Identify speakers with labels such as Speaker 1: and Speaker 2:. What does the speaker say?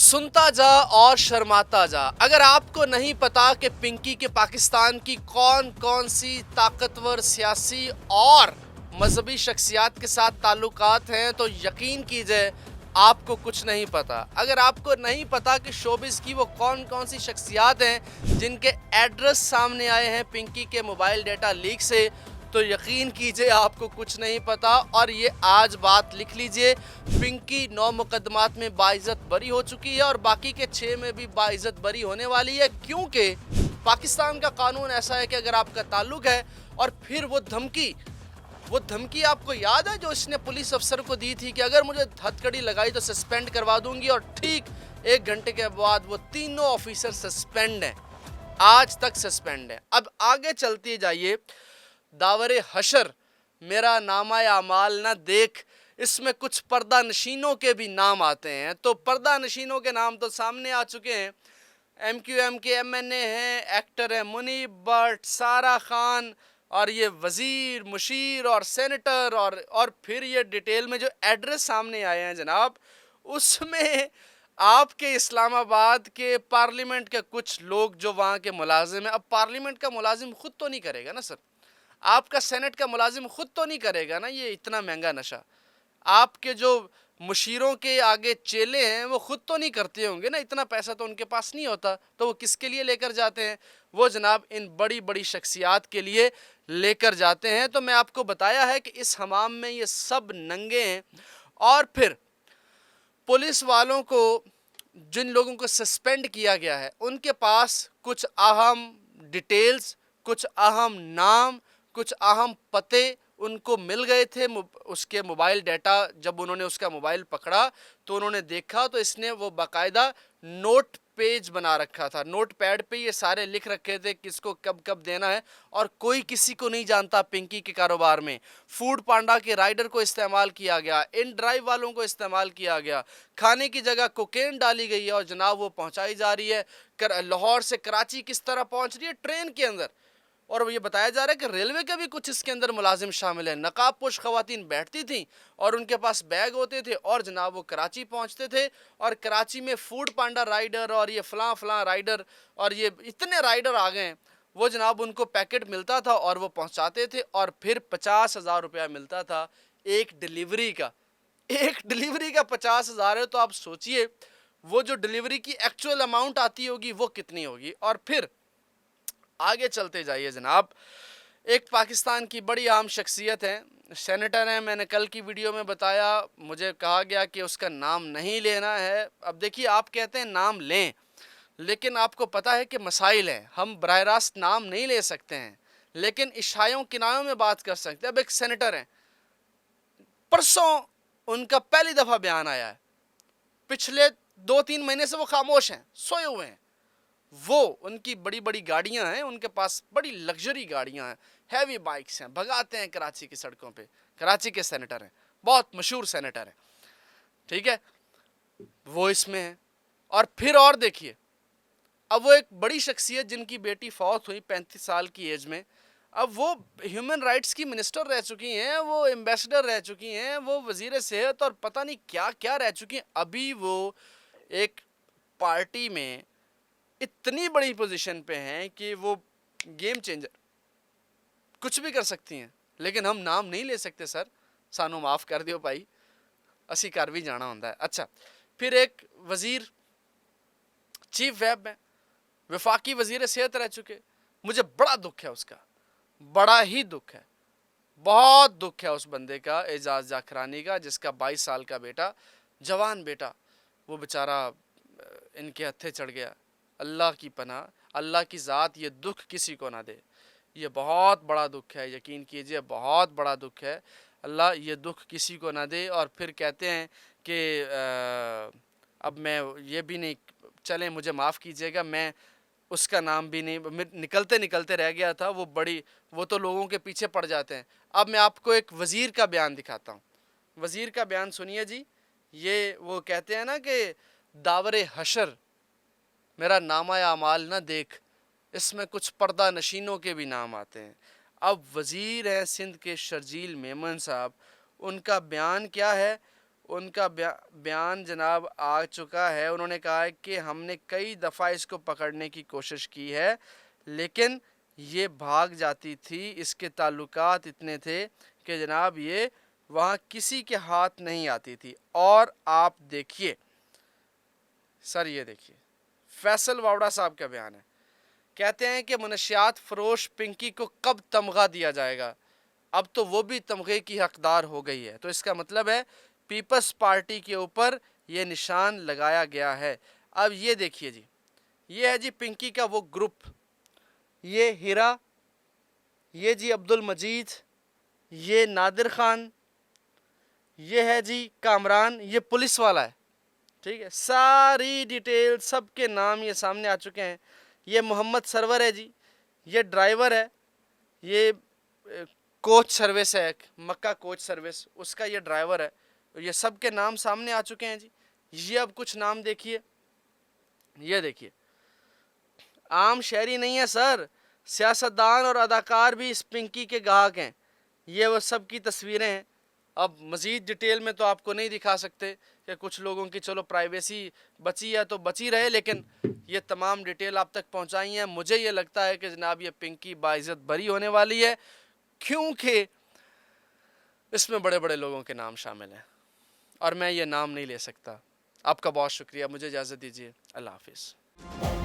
Speaker 1: सुनता जा और शर्माता जा। अगर आपको नहीं पता कि पिंकी के पाकिस्तान की कौन कौन सी ताकतवर सियासी और मजहबी शख्सियात के साथ ताल्लुकात हैं तो यकीन कीजिए आपको कुछ नहीं पता। अगर आपको नहीं पता कि शोबिस की वो कौन कौन सी शख्सियात हैं जिनके एड्रेस सामने आए हैं पिंकी के मोबाइल डेटा लीक से, तो यकीन कीजिए आपको कुछ नहीं पता। और ये आज बात लिख लीजिए, पिंकी 9 मुकदमात में बाइज्जत बरी हो चुकी है और बाकी के 6 में भी बाइज्जत बरी होने वाली है, क्योंकि पाकिस्तान का कानून ऐसा है कि अगर आपका ताल्लुक है और फिर वो धमकी आपको याद है जो इसने पुलिस अफसर को दी थी कि अगर मुझे हथकड़ी लगाई तो सस्पेंड करवा दूंगी, और ठीक 1 घंटे के बाद वो तीनों ऑफिसर सस्पेंड हैं, आज तक सस्पेंड है। अब आगे चलते जाइए, दावरे हशर मेरा नामा अमाल ना देख, इसमें कुछ पर्दा नशीनों के भी नाम आते हैं। तो पर्दा नशीनों के नाम तो सामने आ चुके हैं। MQM के MNA हैं, एक्टर हैं मुनीब भट्ट, सारा खान, और ये वज़ीर, मुशीर और सेनेटर, और फिर ये डिटेल में जो एड्रेस सामने आए हैं जनाब, उसमें आपके इस्लामाबाद के पार्लियामेंट के कुछ लोग जो वहाँ के मुलाजिम हैं। अब पार्लियामेंट का मुलाजिम खुद तो नहीं करेगा ना सर, आपका सेनेट का मुलाजिम खुद तो नहीं करेगा ना ये इतना महंगा नशा। आपके जो मुशीरों के आगे चेले हैं वो खुद तो नहीं करते होंगे ना, इतना पैसा तो उनके पास नहीं होता, तो वो किसके लिए लेकर जाते हैं? वो जनाब इन बड़ी बड़ी शख्सियात के लिए लेकर जाते हैं। तो मैं आपको बताया है कि इस हमाम में ये सब नंगे हैं। और फिर पुलिस वालों को, जिन लोगों को सस्पेंड किया गया है, उनके पास कुछ अहम डिटेल्स, कुछ अहम नाम, कुछ अहम पते उनको मिल गए थे। उसके मोबाइल डाटा जब उन्होंने उसका मोबाइल पकड़ा तो उन्होंने देखा तो इसने वो बाकायदा नोट पेज बना रखा था, नोट पैड पे ये सारे लिख रखे थे किसको कब कब देना है। और कोई किसी को नहीं जानता पिंकी के कारोबार में। फूड पांडा के राइडर को इस्तेमाल किया गया, इन ड्राइव वालों को इस्तेमाल किया गया, खाने की जगह कोकेन डाली गई है और जनाब वो पहुंचाई जा रही है। लाहौर से कराची किस तरह पहुंच रही है? ट्रेन के अंदर। और ये बताया जा रहा है कि रेलवे के भी कुछ इसके अंदर मुलाजिम शामिल हैं। नकाबपोश खवातीन बैठती थीं और उनके पास बैग होते थे और जनाब वो कराची पहुंचते थे, और कराची में फूड पांडा राइडर और ये फलां फलां राइडर और ये इतने राइडर आ गए हैं, वो जनाब उनको पैकेट मिलता था और वो पहुंचाते थे, और फिर 50,000 रुपया मिलता था एक डिलीवरी का। एक डिलीवरी का 50,000 है, तो आप सोचिए वो जो डिलीवरी की एक्चुअल अमाउंट आती होगी वो कितनी होगी। और फिर आगे चलते जाइए जनाब, एक पाकिस्तान की बड़ी आम शख्सियत है, सेनेटर हैं। मैंने कल की वीडियो में बताया, मुझे कहा गया कि उसका नाम नहीं लेना है। अब देखिए, आप कहते हैं नाम लें, लेकिन आपको पता है कि मसाइल हैं, हम बराह रास्त नाम नहीं ले सकते हैं, लेकिन इशारों किनारों में बात कर सकते हैं। अब एक सेनेटर हैं, परसों उनका पहली दफ़ा बयान आया है, पिछले 2-3 महीने से वो खामोश हैं, सोए हुए हैं। वो, उनकी बड़ी बड़ी गाड़ियां हैं, उनके पास बड़ी लग्जरी गाड़ियां हैं, हैवी बाइक्स हैं, भगाते हैं कराची की सड़कों पे। कराची के सेनेटर हैं, बहुत मशहूर सेनेटर हैं, ठीक है, वो इसमें है। और फिर और देखिए, अब वो एक बड़ी शख्सियत जिनकी बेटी फौत हुई 35 साल की एज में, अब वो ह्यूमन राइट्स की मिनिस्टर रह चुकी हैं, वो एम्बेसडर रह चुकी हैं, वो वजीर सेहत और पता नहीं क्या क्या रह चुकी हैं। अभी वो एक पार्टी में इतनी बड़ी पोजीशन पे हैं कि वो गेम चेंजर, कुछ भी कर सकती हैं। लेकिन हम नाम नहीं ले सकते सर, सानू माफ़ कर दियो भाई, असी कर भी जाना होता है। अच्छा, फिर एक वज़ीर चीफ वेब में वफाकी वज़ीर सेहत रह चुके, मुझे बड़ा दुख है उसका, बड़ा ही दुख है, बहुत दुख है उस बंदे का, एजाज जाखरानी का, जिसका 22 साल का बेटा, जवान बेटा, वो बेचारा इनके हत्थे चढ़ गया। अल्लाह की पनाह, अल्लाह की ज़ात ये दुख किसी को ना दे, ये बहुत बड़ा दुख है, यकीन कीजिए बहुत बड़ा दुख है। अल्लाह ये दुख किसी को ना दे। और फिर कहते हैं कि अब मैं ये भी नहीं, चलें मुझे माफ़ कीजिएगा, मैं उसका नाम भी नहीं, निकलते निकलते रह गया था, वो तो लोगों के पीछे पड़ जाते हैं। अब मैं आपको एक वज़ीर का बयान दिखाता हूँ, वज़ीर का बयान सुनिए जी। ये वो कहते हैं ना कि दावरे हशर मेरा नामा अमाल ना देख, इसमें कुछ पर्दा नशीनों के भी नाम आते हैं। अब वज़ीर हैं सिंध के शर्जील मेमन साहब, उनका बयान क्या है, उनका बयान जनाब आ चुका है। उन्होंने कहा है कि हमने कई दफ़ा इसको पकड़ने की कोशिश की है लेकिन ये भाग जाती थी। इसके ताल्लुकात इतने थे कि जनाब ये वहाँ किसी के हाथ नहीं आती थी। और आप देखिए सर, ये देखिए फैसल वावड़ा साहब का बयान है। कहते हैं कि मनशियात फरोश पिंकी को कब तमगा दिया जाएगा। अब तो वो भी तमगे की हकदार हो गई है। तो इसका मतलब है पीपल्स पार्टी के ऊपर ये निशान लगाया गया है। अब ये देखिए जी, ये है जी पिंकी का वो ग्रुप, ये हीरा, ये जी अब्दुल मजीद, ये नादिर खान, ये है जी कामरान, ये पुलिस वाला है। ठीक है, सारी डिटेल सबके नाम ये सामने आ चुके हैं। ये मोहम्मद सरवर है जी, ये ड्राइवर है, ये कोच सर्विस है, एक मक्का कोच सर्विस, उसका ये ड्राइवर है। ये सब के नाम सामने आ चुके हैं जी। ये अब कुछ नाम देखिए, ये देखिए आम शहरी नहीं है सर, सियासतदान और अदाकार भी इस पिंकी के गाहक हैं। ये वो सब की तस्वीरें हैं। अब मज़ीद डिटेल में तो आपको नहीं दिखा सकते कि कुछ लोगों की चलो प्राइवेसी बची है तो बची रहे, लेकिन ये तमाम डिटेल आप तक पहुंचाई है। मुझे ये लगता है कि जनाब ये पिंकी बाइज़्ज़त बरी होने वाली है, क्योंकि इसमें बड़े बड़े लोगों के नाम शामिल हैं और मैं ये नाम नहीं ले सकता। आपका बहुत शुक्रिया, मुझे इजाज़त दीजिए। अल्लाह हाफिज़।